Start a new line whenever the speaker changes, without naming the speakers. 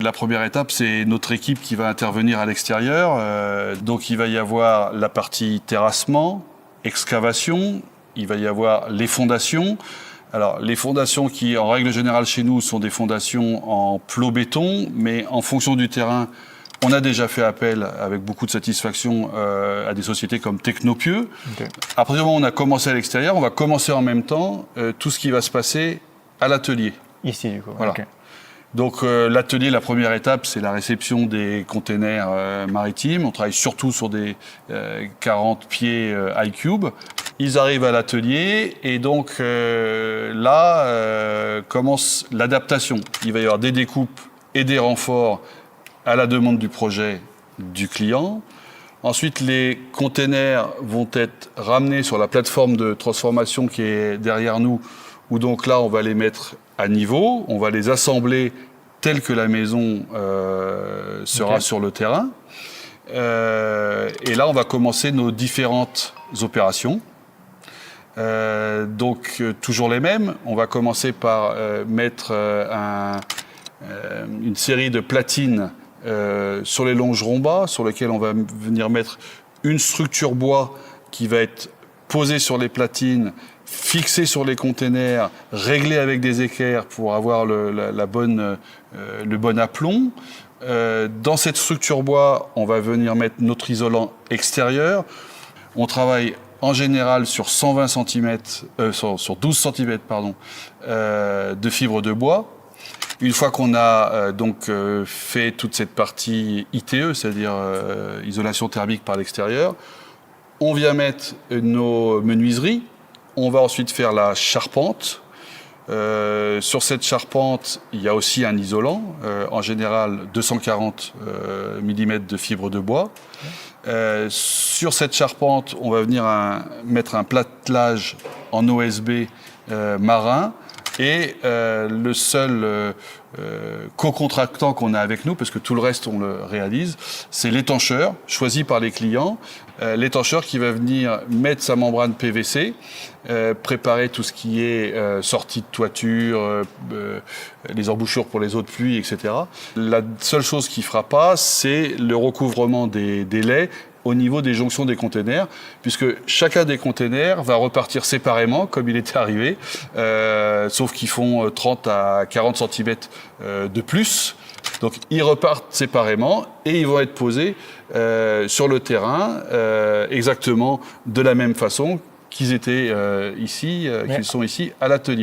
la première étape, c'est notre équipe qui va intervenir à l'extérieur. Donc il va y avoir la partie terrassement, excavation, il va y avoir les fondations. Alors les fondations qui, en règle générale chez nous, sont des fondations en plot-béton, mais en fonction du terrain, on a déjà fait appel avec beaucoup de satisfaction à des sociétés comme Technopieux. Okay. À partir du moment où on a commencé à l'extérieur, on va commencer en même temps tout ce qui va se passer à l'atelier.
Ici, du coup.
Voilà. Okay. Donc l'atelier, la première étape, c'est la réception des containers maritimes. On travaille surtout sur des 40 pieds iCube. Ils arrivent à l'atelier et donc là commence l'adaptation. Il va y avoir des découpes et des renforts à la demande du projet du client. Ensuite, les containers vont être ramenés sur la plateforme de transformation qui est derrière nous, où donc là, on va les mettre à niveau, on va les assembler telles que la maison sera sur le terrain. Et là, on va commencer nos différentes opérations. Donc, toujours les mêmes. On va commencer par mettre une série de platines sur les longerons bas, sur lesquels on va venir mettre une structure bois qui va être posée sur les platines, fixée sur les containers, réglée avec des équerres pour avoir le bon aplomb. Dans cette structure bois, on va venir mettre notre isolant extérieur. On travaille en général sur 120 cm, sur 12 cm de fibre de bois. Une fois qu'on a fait toute cette partie ITE, c'est-à-dire isolation thermique par l'extérieur, on vient mettre nos menuiseries. On va ensuite faire la charpente. Sur cette charpente, il y a aussi un isolant, en général 240 mm de fibre de bois. Sur cette charpente, on va venir mettre un platelage en OSB marin. Et le seul co-contractant qu'on a avec nous, parce que tout le reste on le réalise, c'est l'étancheur choisi par les clients. L'étancheur qui va venir mettre sa membrane PVC, préparer tout ce qui est sortie de toiture, les embouchures pour les eaux de pluie, etc. La seule chose qu'il ne fera pas, c'est le recouvrement des laits au niveau des jonctions des containers, puisque chacun des containers va repartir séparément, comme il était arrivé, sauf qu'ils font 30 à 40 cm de plus. Donc ils repartent séparément et ils vont être posés sur le terrain exactement de la même façon qu'ils étaient ici, qu'ils sont ici à l'atelier.